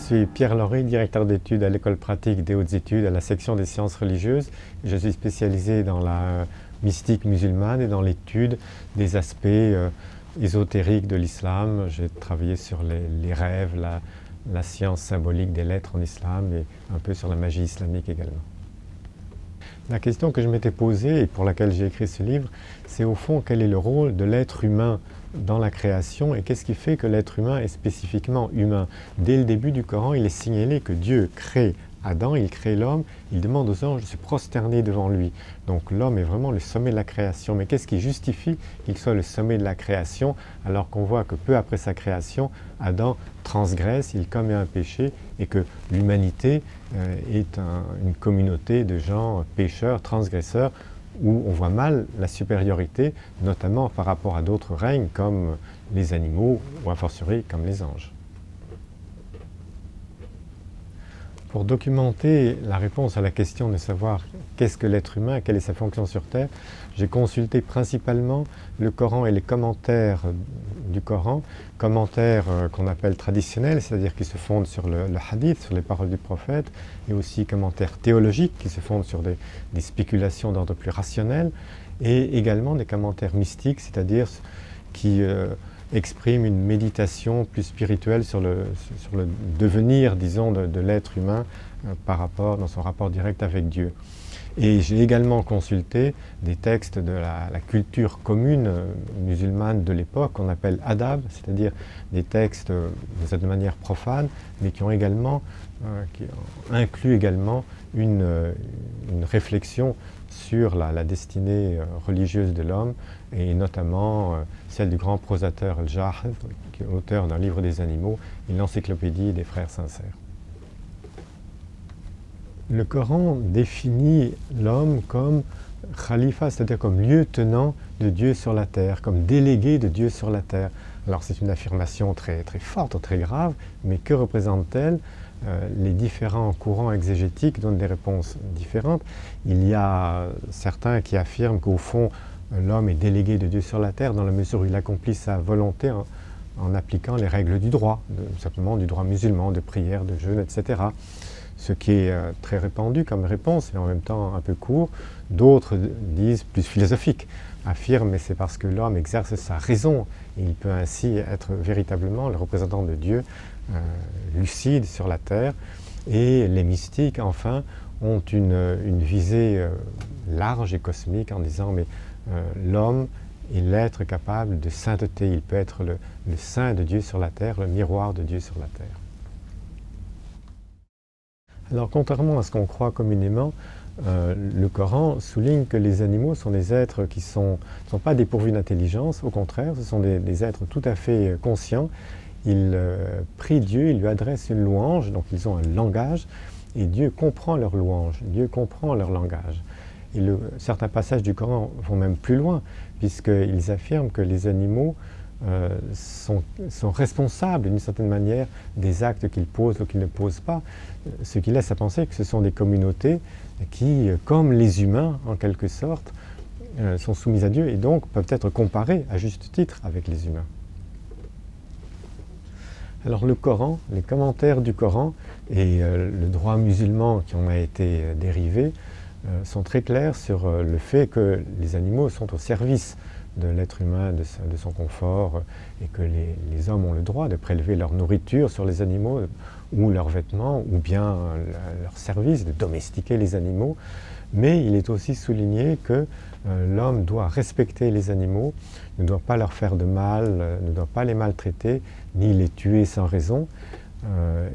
suis Pierre Laurie, directeur d'études à l'École pratique des hautes études à la section des sciences religieuses. Je suis spécialisé dans la mystique musulmane et dans l'étude des aspects ésotériques de l'islam. J'ai travaillé sur les rêves, la science symbolique des lettres en islam et un peu sur la magie islamique également. La question que je m'étais posée et pour laquelle j'ai écrit ce livre, c'est au fond quel est le rôle de l'être humain dans la création et qu'est-ce qui fait que l'être humain est spécifiquement humain. Dès le début du Coran, il est signalé que Dieu crée Adam, il crée l'homme, il demande aux anges de se prosterner devant lui. Donc l'homme est vraiment le sommet de la création. Mais qu'est-ce qui justifie qu'il soit le sommet de la création alors qu'on voit que peu après sa création, Adam transgresse, il commet un péché et que l'humanité est une communauté de gens pécheurs, transgresseurs, où on voit mal la supériorité, notamment par rapport à d'autres règnes comme les animaux ou a fortiori comme les anges. Pour documenter la réponse à la question de savoir qu'est-ce que l'être humain, quelle est sa fonction sur Terre, j'ai consulté principalement le Coran et les commentaires du Coran, commentaires qu'on appelle traditionnels, c'est-à-dire qui se fondent sur le hadith, sur les paroles du prophète, et aussi commentaires théologiques qui se fondent sur des spéculations d'ordre plus rationnel, et également des commentaires mystiques, c'est-à-dire qui exprime une méditation plus spirituelle sur le devenir, disons, de l'être humain dans son rapport direct avec Dieu. Et j'ai également consulté des textes de la culture commune musulmane de l'époque, qu'on appelle adab, c'est-à-dire des textes de manière profane, mais qui incluent également une réflexion sur la destinée religieuse de l'homme, et notamment celle du grand prosateur Al-Jahz, qui est auteur d'un livre des animaux et l'encyclopédie des frères sincères. Le Coran définit l'homme comme khalifa, c'est-à-dire comme lieutenant de Dieu sur la terre, comme délégué de Dieu sur la terre. Alors c'est une affirmation très, très forte, très grave, mais que représente-t-elle? Les différents courants exégétiques donnent des réponses différentes. Il y a certains qui affirment qu'au fond, l'homme est délégué de Dieu sur la terre dans la mesure où il accomplit sa volonté en appliquant les règles du droit, simplement du droit musulman, de prière, de jeûne, etc. Ce qui est très répandu comme réponse et en même temps un peu court. D'autres disent, plus philosophique, affirment mais c'est parce que l'homme exerce sa raison et il peut ainsi être véritablement le représentant de Dieu lucide sur la terre. Et les mystiques, enfin, ont une visée large et cosmique en disant mais l'homme est l'être capable de sainteté, il peut être le saint de Dieu sur la terre, le miroir de Dieu sur la terre. Alors contrairement à ce qu'on croit communément, le Coran souligne que les animaux sont des êtres qui ne sont pas dépourvus d'intelligence, au contraire, ce sont des êtres tout à fait conscients. Ils prient Dieu, ils lui adressent une louange, donc ils ont un langage, et Dieu comprend leur louange, Dieu comprend leur langage. Et certains passages du Coran vont même plus loin, puisqu'ils affirment que les animaux sont responsables d'une certaine manière des actes qu'ils posent ou qu'ils ne posent pas, ce qui laisse à penser que ce sont des communautés qui, comme les humains en quelque sorte, sont soumises à Dieu et donc peuvent être comparées à juste titre avec les humains. Alors le Coran, les commentaires du Coran et le droit musulman qui en a été dérivé sont très clairs sur le fait que les animaux sont au service de l'être humain, de son confort, et que les hommes ont le droit de prélever leur nourriture sur les animaux ou leurs vêtements, ou bien leur service, de domestiquer les animaux. Mais il est aussi souligné que l'homme doit respecter les animaux, ne doit pas leur faire de mal, ne doit pas les maltraiter, ni les tuer sans raison,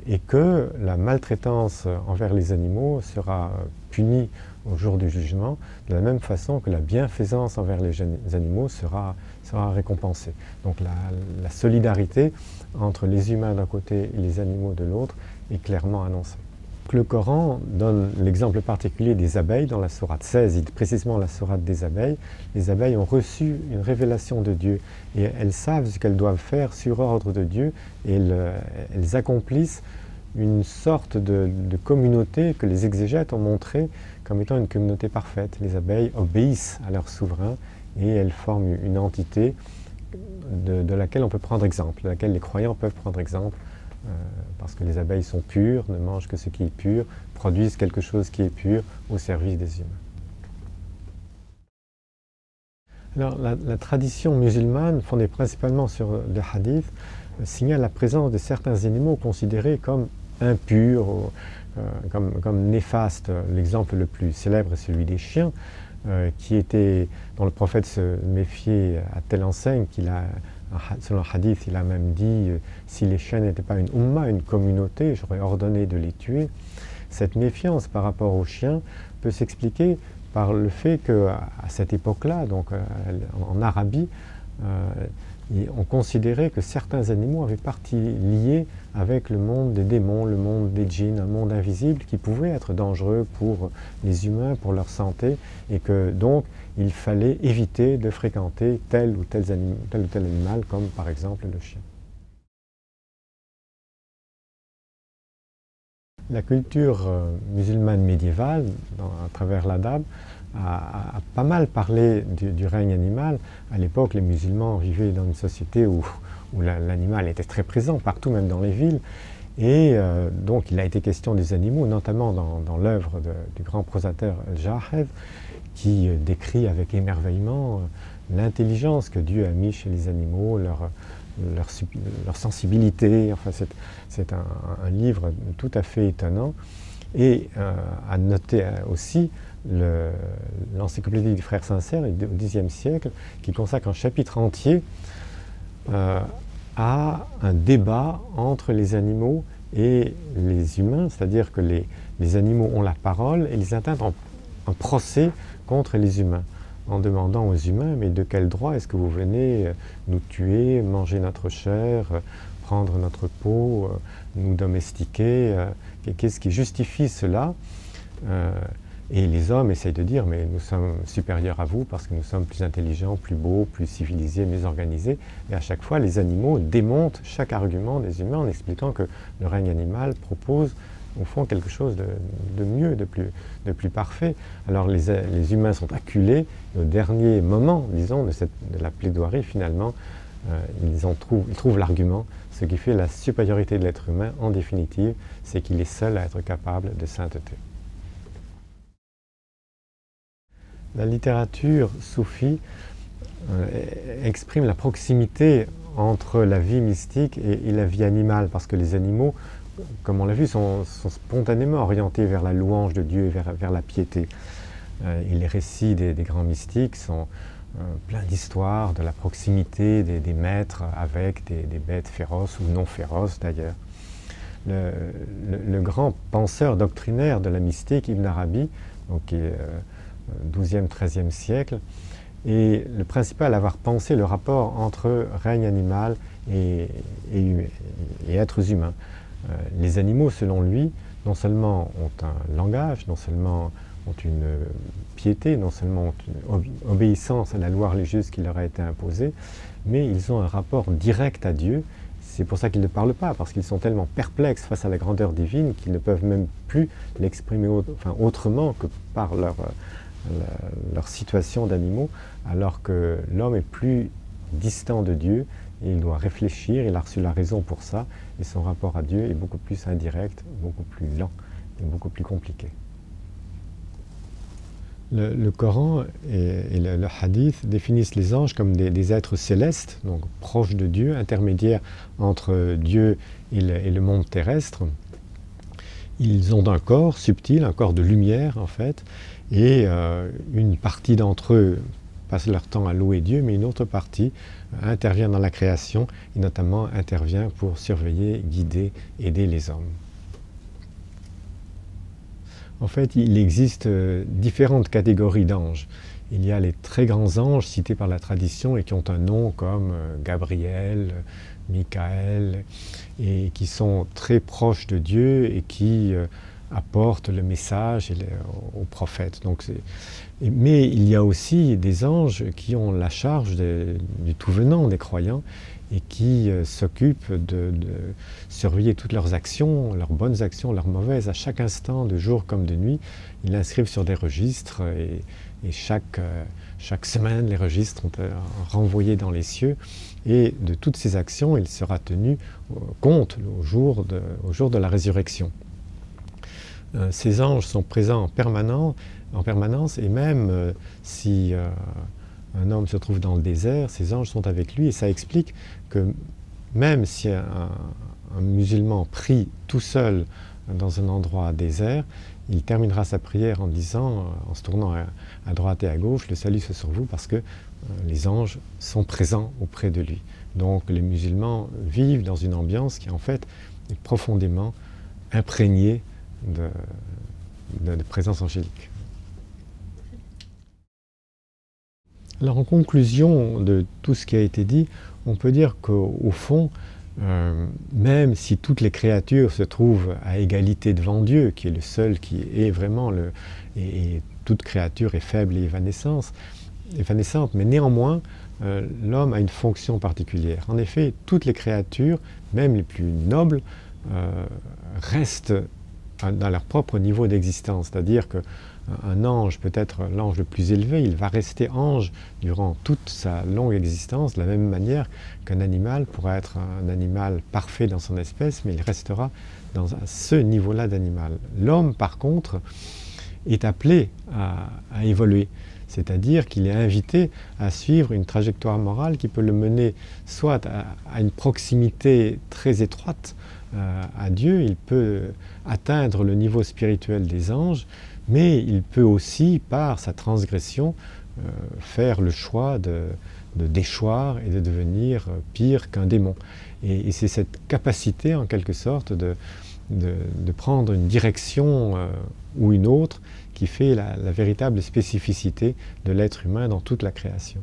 et que la maltraitance envers les animaux sera punie au jour du jugement, de la même façon que la bienfaisance envers les animaux sera récompensée. Donc la solidarité entre les humains d'un côté et les animaux de l'autre est clairement annoncée. Le Coran donne l'exemple particulier des abeilles dans la sourate 16, précisément la sourate des abeilles. Les abeilles ont reçu une révélation de Dieu et elles savent ce qu'elles doivent faire sur ordre de Dieu et elles accomplissent une sorte de communauté que les exégètes ont montré comme étant une communauté parfaite. Les abeilles obéissent à leur souverain et elles forment une entité de laquelle on peut prendre exemple, de laquelle les croyants peuvent prendre exemple parce que les abeilles sont pures, ne mangent que ce qui est pur, produisent quelque chose qui est pur au service des humains. Alors, la tradition musulmane, fondée principalement sur le hadith, signale la présence de certains animaux considérés comme impurs, comme néfastes. L'exemple le plus célèbre est celui des chiens, dont le prophète se méfiait à telle enseigne selon le hadith, il a même dit si les chiens n'étaient pas une umma, une communauté, j'aurais ordonné de les tuer. Cette méfiance par rapport aux chiens peut s'expliquer par le fait qu'à cette époque-là, donc en Arabie, on considérait que certains animaux avaient partie liée avec le monde des démons, le monde des djinns, un monde invisible qui pouvait être dangereux pour les humains, pour leur santé, et que donc il fallait éviter de fréquenter tel ou tel animal, comme par exemple le chien. La culture musulmane médiévale, à travers l'adab, a pas mal parlé du règne animal. À l'époque, les musulmans vivaient dans une société où l'animal était très présent, partout, même dans les villes. Et donc, il a été question des animaux, notamment dans l'œuvre du grand prosateur Al-Jahed, qui décrit avec émerveillement l'intelligence que Dieu a mis chez les animaux, leur sensibilité. Enfin, c'est un livre tout à fait étonnant. Et à noter aussi l'encyclopédie des Frères Sincères au Xe siècle, qui consacre un chapitre entier à un débat entre les animaux et les humains, c'est-à-dire que les animaux ont la parole et ils intentent un procès contre les humains, en demandant aux humains, mais de quel droit est-ce que vous venez nous tuer, manger notre chair, prendre notre peau, nous domestiquer, qu'est-ce qui justifie cela? Et les hommes essayent de dire, mais nous sommes supérieurs à vous parce que nous sommes plus intelligents, plus beaux, plus civilisés, mieux organisés. Et à chaque fois, les animaux démontent chaque argument des humains en expliquant que le règne animal propose au fond quelque chose de mieux, de plus parfait. Alors les humains sont acculés, et au dernier moment, disons, de la plaidoirie, finalement, ils trouvent l'argument. Ce qui fait la supériorité de l'être humain, en définitive, c'est qu'il est seul à être capable de sainteté. La littérature soufie exprime la proximité entre la vie mystique et la vie animale, parce que les animaux, comme on l'a vu, sont spontanément orientés vers la louange de Dieu et vers la piété. Et les récits des grands mystiques sont pleins d'histoires, de la proximité des maîtres avec des bêtes féroces ou non féroces d'ailleurs. Le grand penseur doctrinaire de la mystique, Ibn Arabi, donc, qui est XIIe, XIIIe siècle, est le principal à avoir pensé le rapport entre règne animal et êtres humains. Les animaux, selon lui, non seulement ont un langage, non seulement ont une piété, non seulement ont une obéissance à la loi religieuse qui leur a été imposée, mais ils ont un rapport direct à Dieu. C'est pour ça qu'ils ne parlent pas, parce qu'ils sont tellement perplexes face à la grandeur divine qu'ils ne peuvent même plus l'exprimer autrement que par leur situation d'animaux, alors que l'homme est plus distant de Dieu, et il doit réfléchir, il a reçu la raison pour ça, et son rapport à Dieu est beaucoup plus indirect, beaucoup plus lent et beaucoup plus compliqué. Le Coran et le Hadith définissent les anges comme des êtres célestes, donc proches de Dieu, intermédiaires entre Dieu et le monde terrestre. Ils ont un corps subtil, un corps de lumière en fait, et une partie d'entre eux passe leur temps à louer Dieu, mais une autre partie intervient dans la création, et notamment intervient pour surveiller, guider, aider les hommes. En fait, il existe différentes catégories d'anges. Il y a les très grands anges cités par la tradition et qui ont un nom comme Gabriel, Michael, et qui sont très proches de Dieu et qui apportent le message aux prophètes. Mais il y a aussi des anges qui ont la charge du tout venant des croyants et qui s'occupent de surveiller toutes leurs actions, leurs bonnes actions, leurs mauvaises, à chaque instant, de jour comme de nuit. Ils l'inscrivent sur des registres et et chaque semaine, les registres sont renvoyés dans les cieux, et de toutes ces actions, il sera tenu compte au jour de la résurrection. Ces anges sont présents en permanence, et même si un homme se trouve dans le désert, ces anges sont avec lui, et ça explique que même si un musulman prie tout seul dans un endroit désert, il terminera sa prière en disant, en se tournant à droite et à gauche, le salut soit sur vous, parce que les anges sont présents auprès de lui. Donc les musulmans vivent dans une ambiance qui en fait est profondément imprégnée de présence angélique. Alors en conclusion de tout ce qui a été dit, on peut dire qu'au fond, même si toutes les créatures se trouvent à égalité devant Dieu, qui est le seul qui est vraiment et toute créature est faible et évanescente, mais néanmoins, l'homme a une fonction particulière. En effet, toutes les créatures, même les plus nobles, restent dans leur propre niveau d'existence, c'est-à-dire qu'un ange peut être l'ange le plus élevé, il va rester ange durant toute sa longue existence, de la même manière qu'un animal pourrait être un animal parfait dans son espèce, mais il restera dans ce niveau-là d'animal. L'homme, par contre, est appelé à évoluer, c'est-à-dire qu'il est invité à suivre une trajectoire morale qui peut le mener soit à une proximité très étroite à Dieu, il peut atteindre le niveau spirituel des anges, mais il peut aussi, par sa transgression, faire le choix de déchoir et de devenir pire qu'un démon. Et c'est cette capacité, en quelque sorte, de prendre une direction ou une autre qui fait la véritable spécificité de l'être humain dans toute la création.